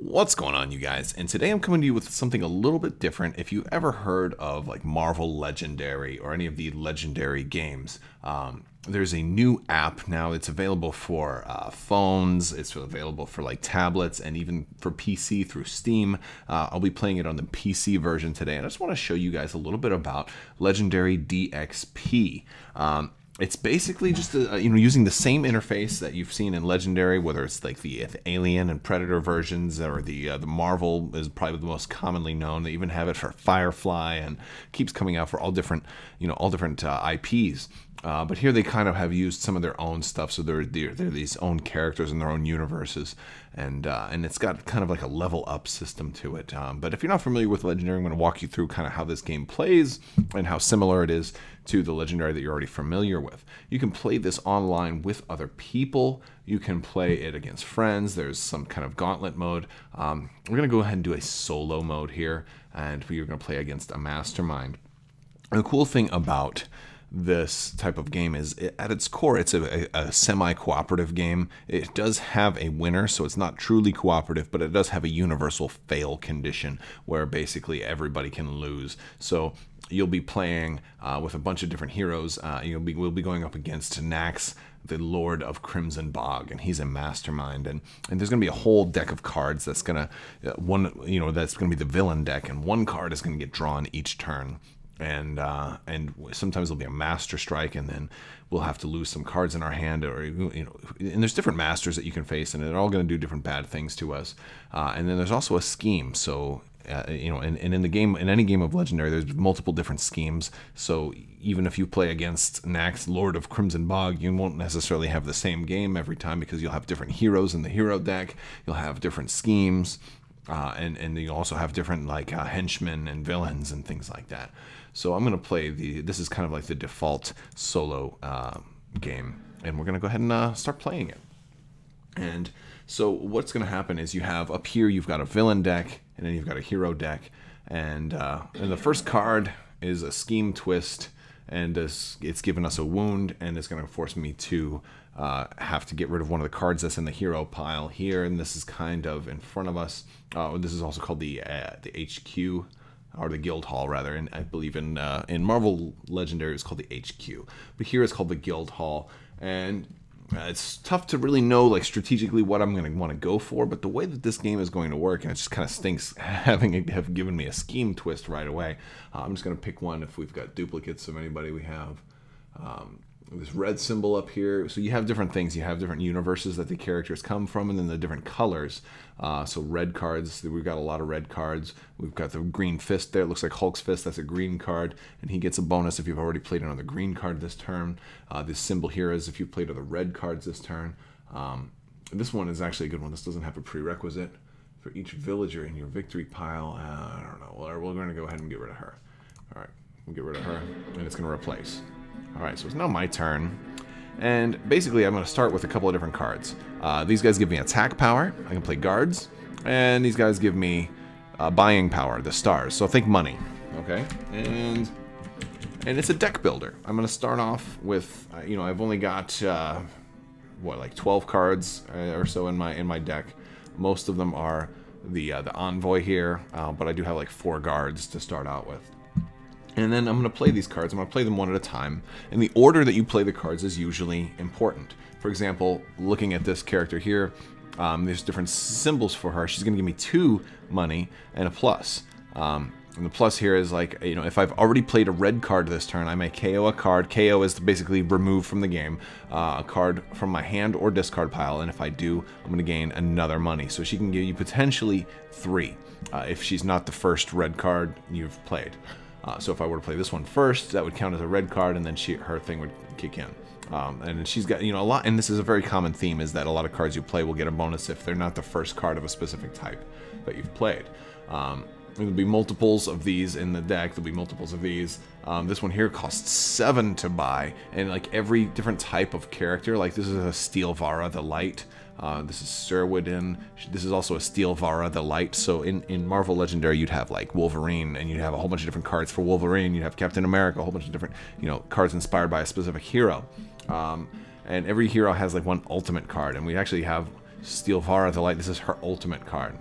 What's going on, you guys? And today I'm coming to you with something a little bit different. If you've ever heard of like Marvel Legendary or any of the Legendary games, there's a new app now. It's available for phones, it's available for like tablets, and even for PC through Steam. I'll be playing it on the PC version today, and I just want to show you guys a little bit about Legendary DXP. It's basically just using the same interface that you've seen in Legendary, whether it's like the Alien and Predator versions, or the Marvel is probably the most commonly known. They even have it for Firefly, and keeps coming out for all different IPs. But here they kind of have used some of their own stuff, so they're these own characters in their own universes, and it's got kind of like a level up system to it. But if you're not familiar with Legendary, I'm going to walk you through kind of how this game plays and how similar it is to the Legendary that you're already familiar with. You can play this online with other people. You can play it against friends. There's some kind of gauntlet mode. We're going to go ahead and do a solo mode here, and we're going to play against a mastermind. And the cool thing about this type of game is, at its core, it's a semi-cooperative game. It does have a winner, so it's not truly cooperative, but it does have a universal fail condition where basically everybody can lose. So you'll be playing with a bunch of different heroes. We'll be going up against Nax, the Lord of Crimson Bog, and he's a mastermind. And there's going to be a whole deck of cards that's going to that's going to be the villain deck, and one card is going to get drawn each turn. And sometimes there'll be a master strike, and then we'll have to lose some cards in our hand, or and there's different masters that you can face, and they're all going to do different bad things to us. And then there's also a scheme. So in the game, in any game of Legendary, there's multiple different schemes. So even if you play against Nax, Lord of Crimson Bog, you won't necessarily have the same game every time, because you'll have different heroes in the hero deck. You'll have different schemes. And you also have different henchmen and villains and things like that. So I'm going to play this is kind of like the default solo game, and we're going to go ahead and start playing it. And so what's going to happen is, you have up here, you've got a villain deck, and then you've got a hero deck, and the first card is a scheme twist, and it's given us a wound, and it's going to force me to have to get rid of one of the cards that's in the hero pile here, and this is kind of in front of us. This is also called the HQ, or the Guild Hall rather, and I believe in Marvel Legendary it's called the HQ, but here it's called the Guild Hall. And it's tough to really know strategically what I'm going to want to go for, but the way that this game is going to work, and it just kind of stinks have given me a scheme twist right away. I'm just going to pick one if we've got duplicates of anybody we have. This red symbol up here. So you have different things. You have different universes that the characters come from, and then the different colors. So red cards, we've got a lot of red cards. We've got the green fist there. It looks like Hulk's fist. That's a green card, and he gets a bonus if you've already played another green card this turn. This symbol here is if you've played other red cards this turn. This one is actually a good one. This doesn't have a prerequisite. For each villager in your victory pile, I don't know. Well, we're going to go ahead and get rid of her. All right, we'll get rid of her, and it's going to replace. Alright, so it's now my turn, and basically I'm going to start with a couple of different cards. These guys give me attack power, I can play guards, and these guys give me buying power, the stars, so think money, okay? And it's a deck builder. I'm going to start off with, I've only got, 12 cards or so in my deck. Most of them are the envoy here, but I do have 4 guards to start out with. And then I'm going to play these cards. I'm going to play them one at a time. And the order that you play the cards is usually important. For example, looking at this character here, there's different symbols for her. She's going to give me 2 money and a plus. And the plus here is if I've already played a red card this turn, I may KO a card. KO is basically remove from the game a card from my hand or discard pile. And if I do, I'm going to gain another money. So she can give you potentially 3 if she's not the first red card you've played. So if I were to play this one first, that would count as a red card, and then her thing would kick in. And she's got, a lot, and this is a very common theme, is that a lot of cards you play will get a bonus if they're not the first card of a specific type that you've played. There'll be multiples of these in the deck. There'll be multiples of these. This one here costs 7 to buy, and every different type of character, this is a Steel Vara the Light. This is Serwydin. This is also a Steel Vara the Light. So in Marvel Legendary, you'd have Wolverine, and you'd have a whole bunch of different cards for Wolverine. You'd have Captain America, a whole bunch of different cards inspired by a specific hero. And every hero has one ultimate card, and we actually have Steel Vara the Light. This is her ultimate card.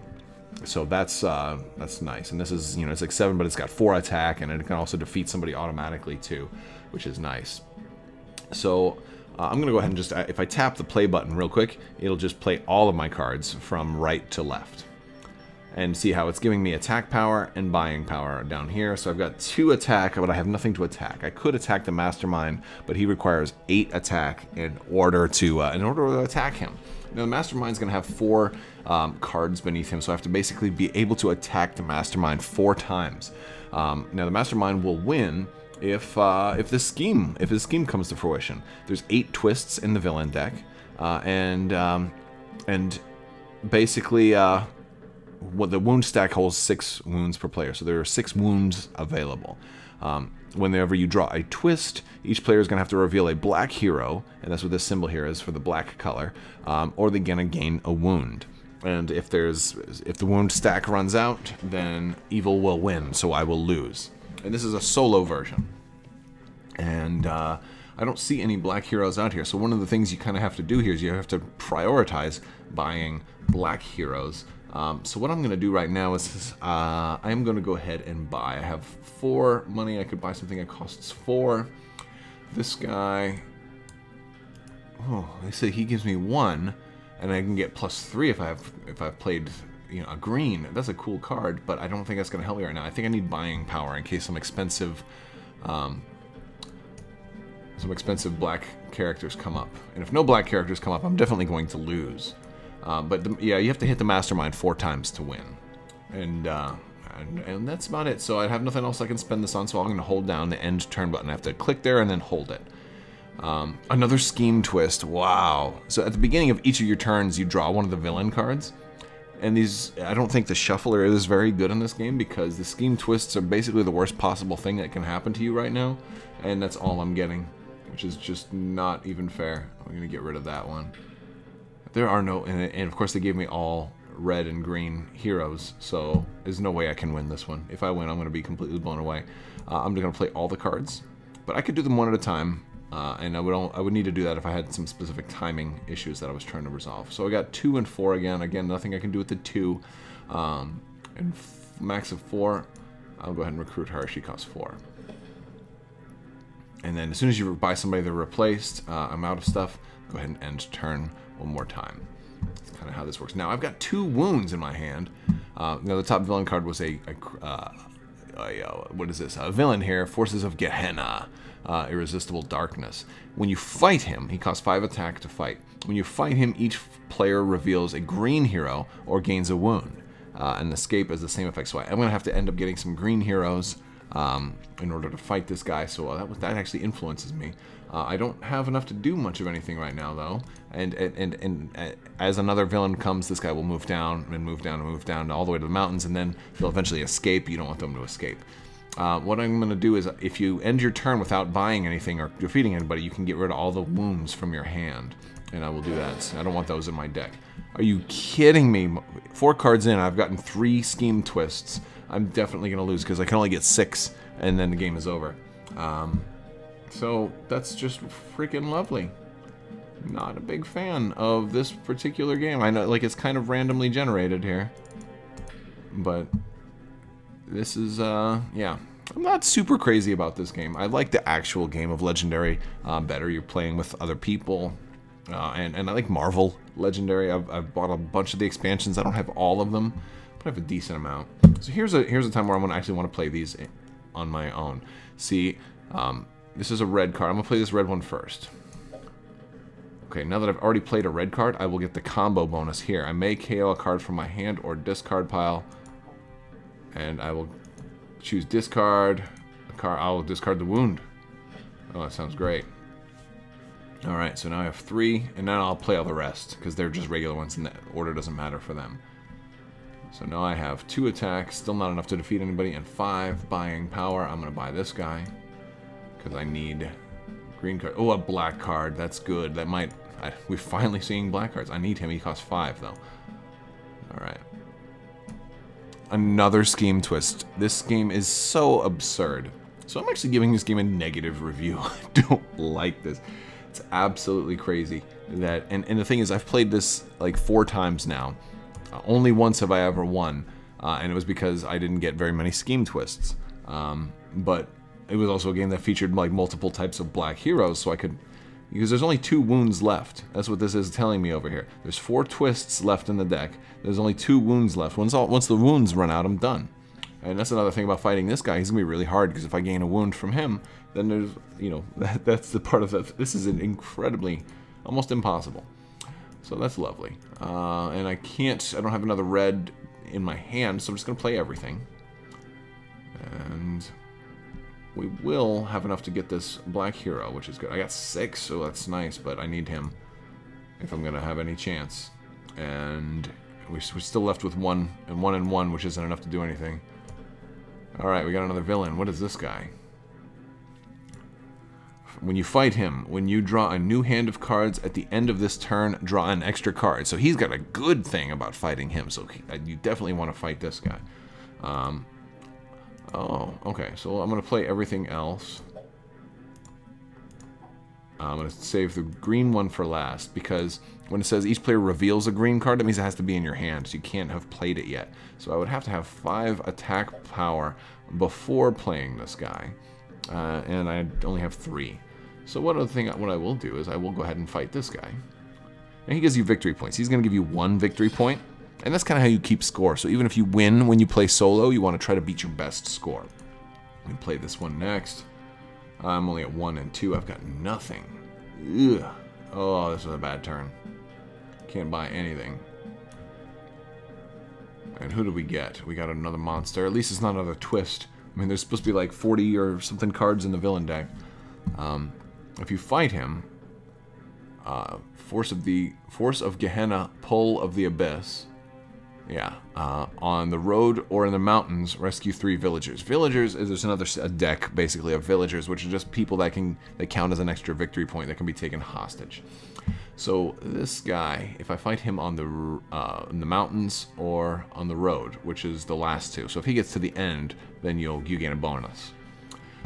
So that's nice. And this is, you know, it's like 7, but it's got 4 attack, and it can also defeat somebody automatically too, which is nice. So I'm going to go ahead and just, if I tap the play button real quick, it'll just play all of my cards from right to left. And see how it's giving me attack power and buying power down here. So I've got 2 attack, but I have nothing to attack. I could attack the Mastermind, but he requires 8 attack in order to attack him. Now the Mastermind's going to have 4 cards beneath him, so I have to basically be able to attack the Mastermind 4 times. Now the Mastermind will win if his scheme comes to fruition. There's 8 twists in the villain deck, and basically. The wound stack holds 6 wounds per player, so there are 6 wounds available. Whenever you draw a twist, each player is going to have to reveal a black hero, and that's what this symbol here is for the black color, or they're going to gain a wound. And if the wound stack runs out, then evil will win, so I will lose. And this is a solo version. And I don't see any black heroes out here, so one of the things you kind of have to do here is you have to prioritize buying black heroes. So what I'm going to do right now is I'm going to go ahead and buy. I have 4 money. I could buy something that costs 4. This guy, oh, they say he gives me 1, and I can get +3 if I've played, you know, a green. That's a cool card, but I don't think that's going to help me right now. I think I need buying power in case some expensive black characters come up. And if no black characters come up, I'm definitely going to lose. Yeah, you have to hit the Mastermind 4 times to win, and that's about it. So I have nothing else I can spend this on, so I'm going to hold down the end turn button. I have to click there and then hold it. Another scheme twist. Wow. So at the beginning of each of your turns, you draw one of the villain cards, and these, I don't think the shuffler is very good in this game because the scheme twists are basically the worst possible thing that can happen to you right now, and that's all I'm getting, which is just not even fair. I'm going to get rid of that one. There are no, and of course they gave me all red and green heroes, so there's no way I can win this one. If I win, I'm going to be completely blown away. I'm going to play all the cards, but I could do them one at a time, and I would need to do that if I had some specific timing issues that I was trying to resolve. So I got 2 and 4 again. Again, nothing I can do with the 2, and max of 4. I'll go ahead and recruit her. She costs 4. And then as soon as you buy somebody they're replaced, I'm out of stuff. Go ahead and end turn one more time. That's kind of how this works. Now I've got 2 wounds in my hand. Now the top villain card was what is this? A villain here, Forces of Gehenna, Irresistible Darkness. When you fight him, he costs 5 attack to fight. When you fight him, each player reveals a green hero or gains a wound. And escape is the same effect. So I'm going to have to end up getting some green heroes in order to fight this guy. So that actually influences me. I don't have enough to do much of anything right now, though. And as another villain comes, this guy will move down and move down and move down all the way to the mountains, and then they'll eventually escape. You don't want them to escape. What I'm going to do is, if you end your turn without buying anything or defeating anybody, you can get rid of all the wounds from your hand. And I will do that. I don't want those in my deck. Are you kidding me? 4 cards in, I've gotten 3 scheme twists. I'm definitely going to lose because I can only get 6, and then the game is over. So that's just freaking lovely. Not a big fan of this particular game. I know, like, it's kind of randomly generated here, but this is, yeah. I'm not super crazy about this game. I like the actual game of Legendary better. You're playing with other people, and I like Marvel Legendary. I've bought a bunch of the expansions. I don't have all of them, but I have a decent amount. So here's a time where I'm gonna actually want to play these on my own. See, this is a red card. I'm gonna play this red one first. Okay, now that I've already played a red card, I will get the combo bonus here. I may KO a card from my hand or discard pile, and I will choose discard a card. I'll discard the wound. Oh, that sounds great. All right, so now I have 3, and now I'll play all the rest because they're just regular ones, and the order doesn't matter for them. So now I have 2 attacks, still not enough to defeat anybody, and 5 buying power. I'm gonna buy this guy because I need green card. Oh, a black card. That's good. That might. We're finally seeing black cards. I need him. He costs 5 though. All right. Another scheme twist. This game is so absurd. So I'm actually giving this game a negative review. I don't like this. It's absolutely crazy. And the thing is, I've played this like 4 times now. Only once have I ever won, and it was because I didn't get very many scheme twists. But it was also a game that featured like multiple types of black heroes, so I could... Because there's only 2 wounds left. That's what this is telling me over here. There's 4 twists left in the deck. There's only 2 wounds left. Once the wounds run out, I'm done. And that's another thing about fighting this guy. He's going to be really hard, because if I gain a wound from him, then there's, you know, that's the part of it. This is an incredibly, almost impossible. So that's lovely. And I don't have another red in my hand, so I'm just going to play everything. And we will have enough to get this black hero, which is good. I got 6, so that's nice, but I need him if I'm going to have any chance. And we're still left with 1 and 1, which isn't enough to do anything. Alright, we got another villain. What is this guy? When you fight him, when you draw a new hand of cards at the end of this turn, draw an extra card. So he's got a good thing about fighting him, so you definitely want to fight this guy. Oh, okay, so I'm going to play everything else. I'm going to save the green one for last, because when it says each player reveals a green card, that means it has to be in your hand, so you can't have played it yet. So I would have to have 5 attack power before playing this guy, and I only have 3. So what I will do is I will go ahead and fight this guy. And he gives you victory points. He's going to give you 1 victory point. And that's kind of how you keep score. So even if you win when you play solo, you want to try to beat your best score. We play this one next. I'm only at 1 and 2. I've got nothing. Ugh. Oh, this is a bad turn. Can't buy anything. And who do we get? We got another monster. At least it's not another twist. I mean, there's supposed to be like 40 or something cards in the villain deck. If you fight him, Force of Gehenna, Pull of the Abyss. Yeah, on the road or in the mountains, rescue 3 villagers. Villagers is there's another deck basically of villagers, which are just people that count as an extra victory point that can be taken hostage. So this guy, if I fight him on in the mountains or on the road, which is the last 2, so if he gets to the end, then you gain a bonus.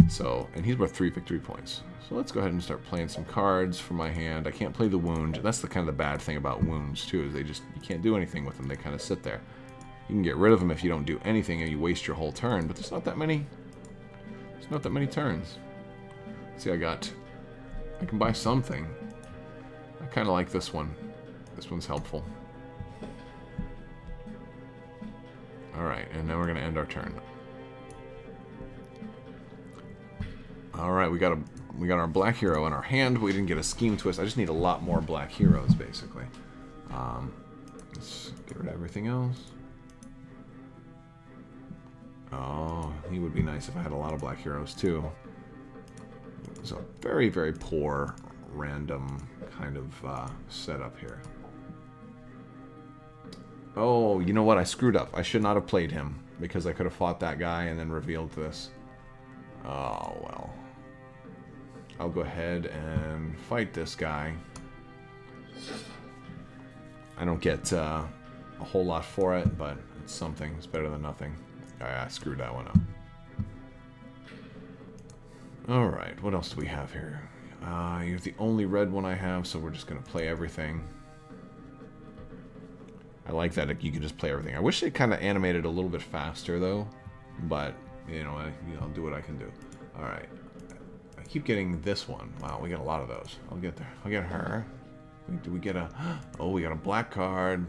So, and he's worth 3 victory points. So let's go ahead and start playing some cards from my hand. I can't play the wound. That's the kind of the bad thing about wounds too, is you can't do anything with them. They kind of sit there. You can get rid of them if you don't do anything and you waste your whole turn, but there's not that many turns. See, I can buy something. I kind of like this one. This one's helpful. Alright, and now we're going to end our turn. Alright, we got our black hero in our hand. We didn't get a scheme twist. I just need a lot more black heroes, basically. Let's get rid of everything else. Oh, he would be nice if I had a lot of black heroes, too. It's a very, very poor, random kind of setup here. Oh, you know what? I screwed up. I should not have played him, because I could have fought that guy and then revealed this. Oh, well. I'll go ahead and fight this guy. I don't get a whole lot for it, but it's something. It's better than nothing. I screwed that one up. Alright, what else do we have here? You're the only red one I have, so we're just going to play everything. I like that you can just play everything. I wish it kind of animated a little bit faster, though. But, you know, I'll do what I can do. Alright. I keep getting this one. Wow, we got a lot of those. I'll get there. I'll get her. Do we get a... Oh, we got a black card.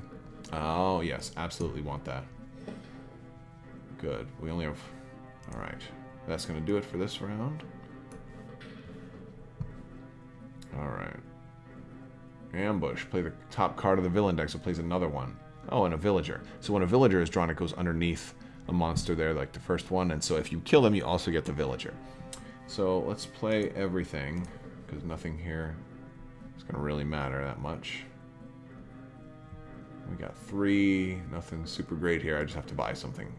Oh, yes. Absolutely want that. Good. We only have... Alright. That's going to do it for this round. Alright. Ambush. Play the top card of the villain deck, so plays another one. Oh, and a villager. So when a villager is drawn, it goes underneath a monster there, like the first one. And so if you kill them, you also get the villager. So let's play everything, because nothing here is going to really matter that much. We got 3. Nothing super great here. I just have to buy something.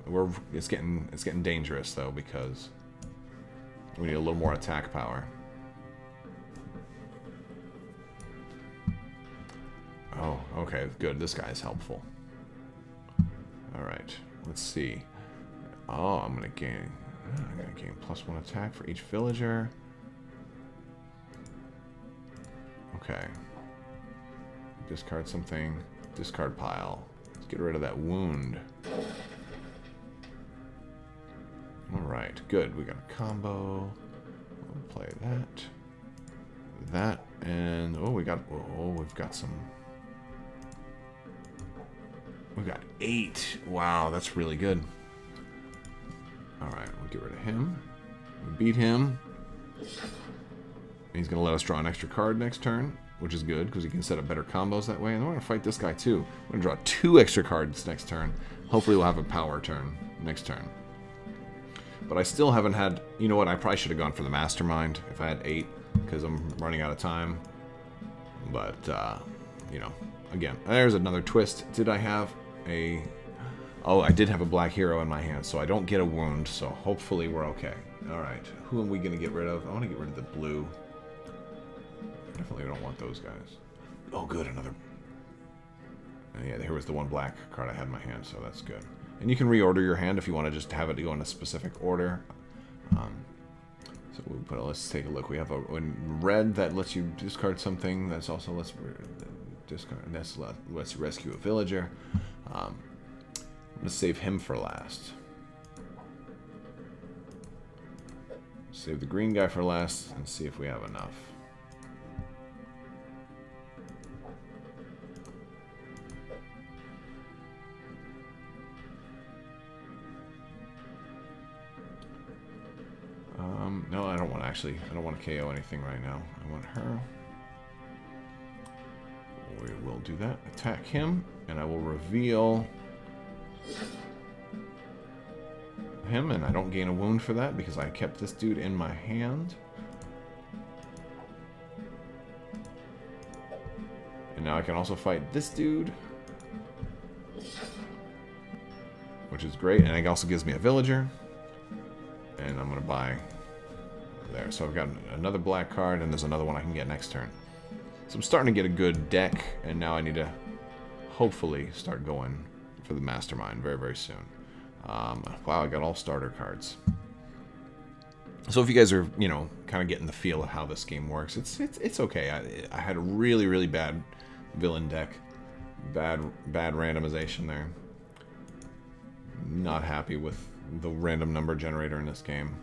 It's getting dangerous though, because we need a little more attack power. Oh, okay, good. This guy's helpful. All right, let's see. Oh, I'm gonna gain +1 attack for each villager. Okay. Discard something. Discard pile. Let's get rid of that wound. Alright, good. We got a combo. We'll play that. That, and... Oh, we've got some... We've got 8. Wow, that's really good. Alright, we'll get rid of him. We beat him. He's going to let us draw an extra card next turn, which is good, because he can set up better combos that way. And then we're going to fight this guy, too. We're going to draw 2 extra cards next turn. Hopefully we'll have a power turn next turn. But I still haven't had... You know what? I probably should have gone for the Mastermind if I had 8, because I'm running out of time. But, you know, again, there's another twist. Did I have a... Oh, I did have a black hero in my hand, so I don't get a wound, so hopefully we're okay. Alright, who are we going to get rid of? I want to get rid of the blue. Definitely don't want those guys. Oh, good, another... Yeah, here was the one black card I had in my hand, so that's good. And you can reorder your hand if you want to just have it go in a specific order. So we'll put. Let's take a look. We have a in red that lets you discard something. That's also lets discard. That's lets you rescue a villager. I'm gonna save him for last. Save the green guy for last and see if we have enough. No, I don't want to actually. I don't want to KO anything right now. I want her. We will do that. Attack him, and I will reveal him, and I don't gain a wound for that because I kept this dude in my hand. And now I can also fight this dude, which is great, and it also gives me a villager. And I'm going to buy there. So I've got another black card, and there's another one I can get next turn. So I'm starting to get a good deck, and now I need to hopefully start going for the Mastermind very, very soon. Wow, I got all starter cards. So if you guys are, you know, kind of getting the feel of how this game works, it's okay. I had a really, really bad villain deck. Bad randomization there. Not happy with the random number generator in this game,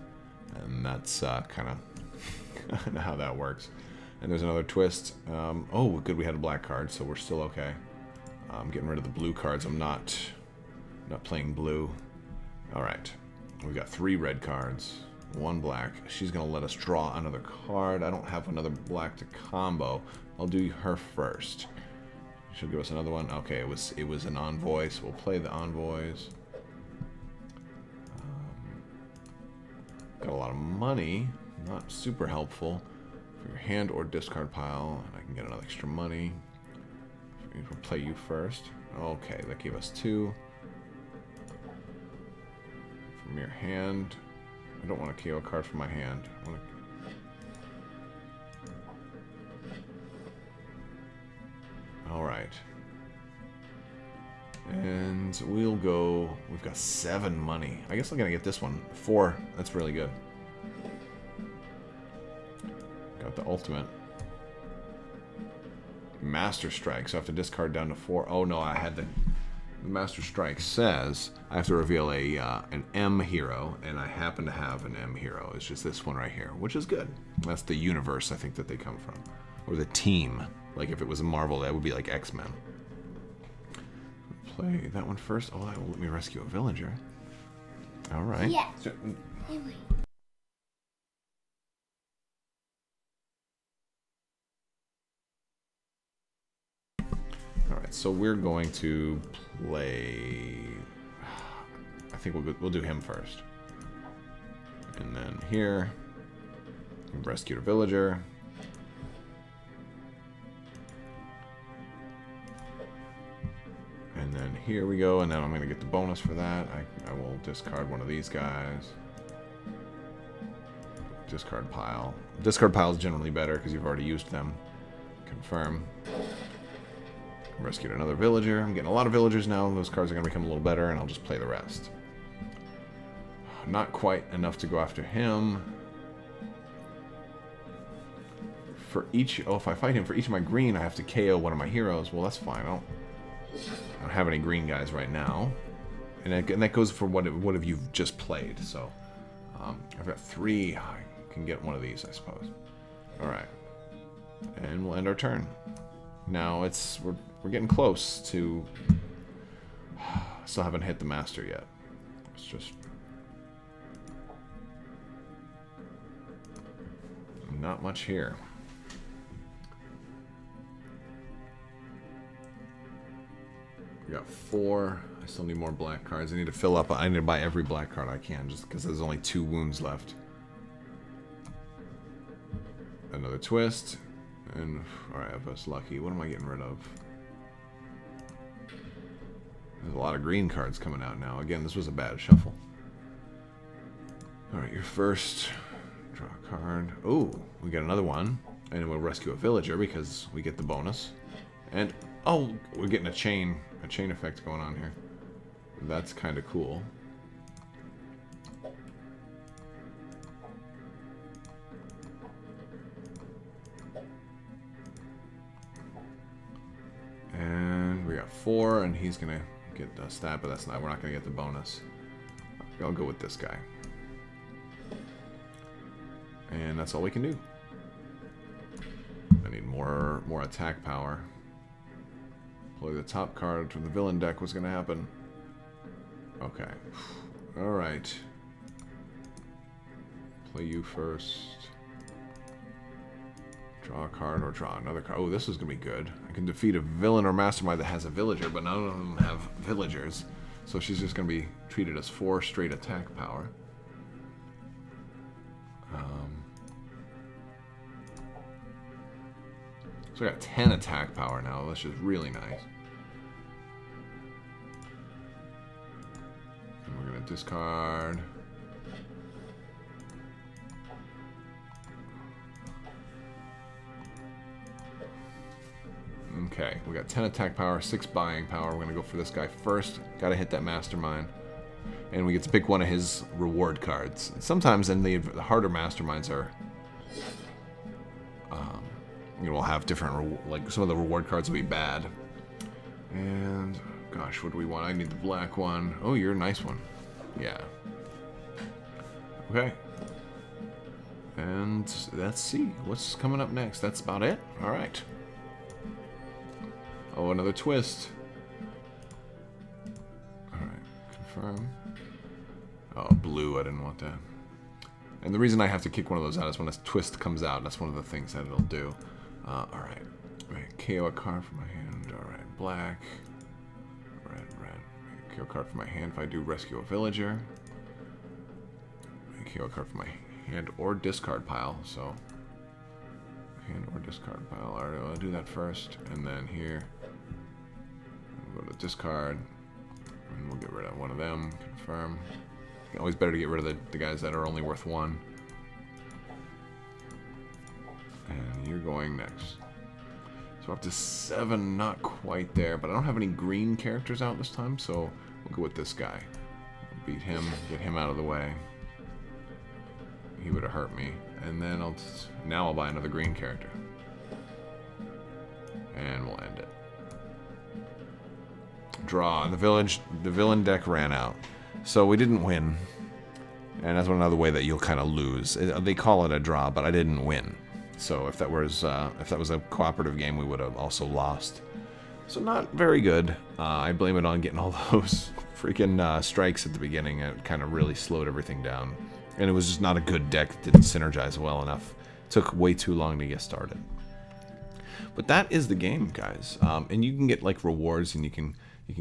and that's kind of how that works. And there's another twist. Oh, good, we had a black card, so we're still okay. I'm getting rid of the blue cards. I'm not playing blue. All right, we've got 3 red cards, 1 black. She's gonna let us draw another card. I don't have another black to combo. I'll do her first. She'll give us another one. Okay, it was an envoy, so we'll play the envoys. Got a lot of money, not super helpful for your hand or discard pile, and I can get another extra money. We'll play you first. Okay, that gave us 2 from your hand. I don't want to KO a card from my hand. I want to... All right, and we'll go. We've got 7 money. I guess I'm gonna get this one 4. That's really good. Got the ultimate Master Strike, so I have to discard down to 4. Oh no, I had the Master Strike says I have to reveal a an M hero, and I happen to have an M hero. It's just this one right here, which is good. That's the universe I think that they come from, or the team. Like if it was a Marvel, that would be like X-Men. Play that one first. Oh, that will let me rescue a villager. All right. Yeah. So, all right. So we're going to play. I think we'll do him first, and then here, rescue a villager. And then here we go, and then I'm going to get the bonus for that. I will discard one of these guys. Discard pile. Discard pile is generally better because you've already used them. Confirm. Rescued another villager. I'm getting a lot of villagers now. Those cards are going to become a little better, and I'll just play the rest. Not quite enough to go after him. For each... Oh, if I fight him, for each of my green, I have to KO one of my heroes. Well, that's fine. I don't have any green guys right now. And that goes for what have you just played. So I've got 3. I can get one of these, I suppose. All right. And we'll end our turn. Now we're getting close to... Still haven't hit the master yet. It's just... not much here. We got 4. I still need more black cards. I need to fill up. I need to buy every black card I can just because there's only 2 wounds left. Another twist. And, alright, if that's lucky. What am I getting rid of? There's a lot of green cards coming out now. Again, this was a bad shuffle. Alright, your first. Draw a card. Oh, we got another one. And we'll rescue a villager because we get the bonus. And, oh, we're getting a chain effect going on here. That's kind of cool. And we got 4, and he's gonna get a stat, but that's not. We're not gonna get the bonus. I'll go with this guy. And that's all we can do. I need more attack power. Play the top card from the villain deck. What's gonna happen? Okay. Alright. Play you first. Draw a card or draw another card. Oh, this is gonna be good. I can defeat a villain or mastermind that has a villager, but none of them have villagers. So she's just gonna be treated as 4 straight attack power. So I got 10 attack power now, which is really nice. And we're gonna discard. Okay, we got 10 attack power, 6 buying power. We're gonna go for this guy first. Gotta hit that mastermind. And we get to pick one of his reward cards. Sometimes in the harder masterminds are... you know, we'll have different, like some of the reward cards will be bad. And, gosh, what do we want? I need the black one. Oh, you're a nice one. Yeah. Okay. And let's see what's coming up next. That's about it. All right. Oh, another twist. All right, confirm. Oh, blue. I didn't want that. And the reason I have to kick one of those out is when a twist comes out. That's one of the things that it'll do. All right. KO a card from my hand. All right, black. Red. KO a card from my hand if I do rescue a villager. KO a card from my hand or discard pile. So hand or discard pile. All right, I'll do that first, and then here we'll go to discard, and we'll get rid of one of them. Confirm. Always better to get rid of the guys that are only worth 1. And you're going next. So up to 7, not quite there, but I don't have any green characters out this time, so we'll go with this guy. Beat him, get him out of the way. He would have hurt me. And then now I'll buy another green character. And we'll end it. Draw. The villain deck ran out. So we didn't win. And that's another way that you'll kind of lose. They call it a draw, but I didn't win. So if that was a cooperative game, we would have also lost. So not very good. I blame it on getting all those freaking strikes at the beginning. It kind of really slowed everything down. And it was just not a good deck. It didn't synergize well enough. It took way too long to get started. But that is the game, guys. And you can get like rewards, and you can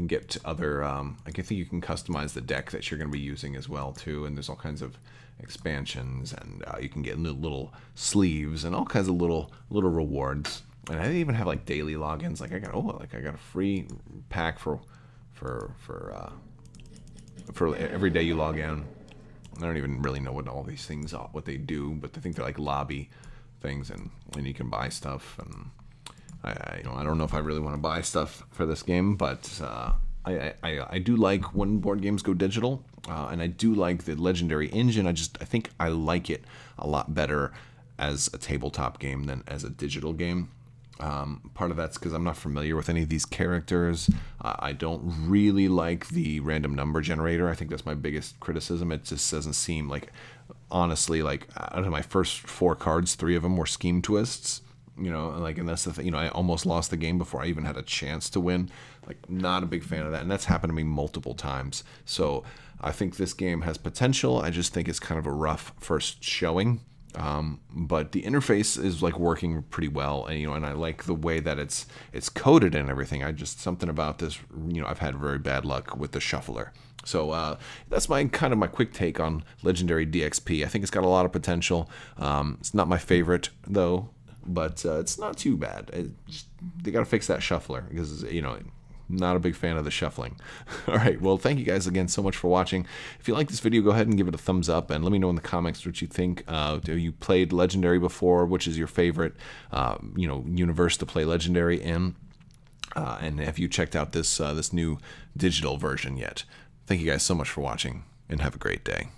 get other. I think you can customize the deck that you're going to be using as well too. And there's all kinds of expansions, and you can get little sleeves and all kinds of little rewards. And I even have like daily logins. Like I got a free pack for every day you log in. I don't even really know what all these things are, what they do, but I think they're like lobby things, and you can buy stuff. And I don't know if I really want to buy stuff for this game, but I do like when board games go digital, and I do like the Legendary engine. I think I like it a lot better as a tabletop game than as a digital game. Part of that's because I'm not familiar with any of these characters. I don't really like the random number generator. I think that's my biggest criticism. It just doesn't seem like, honestly, like out of my first 4 cards, 3 of them were scheme twists. You know, like, and that's the thing, you know, I almost lost the game before I even had a chance to win. Like, not a big fan of that. And that's happened to me multiple times. So I think this game has potential. I just think it's kind of a rough first showing. But the interface is like working pretty well, and you know, and I like the way that it's coded and everything. I just, something about this, you know, I've had very bad luck with the shuffler. So that's my kind of my quick take on Legendary DXP. I think it's got a lot of potential. It's not my favorite though, but it's not too bad. They got to fix that shuffler because, you know, not a big fan of the shuffling. All right, well, thank you guys again so much for watching. If you like this video, go ahead and give it a thumbs up, and let me know in the comments what you think. Have you played Legendary before? Which is your favorite, you know, universe to play Legendary in? And have you checked out this this new digital version yet? Thank you guys so much for watching, and have a great day.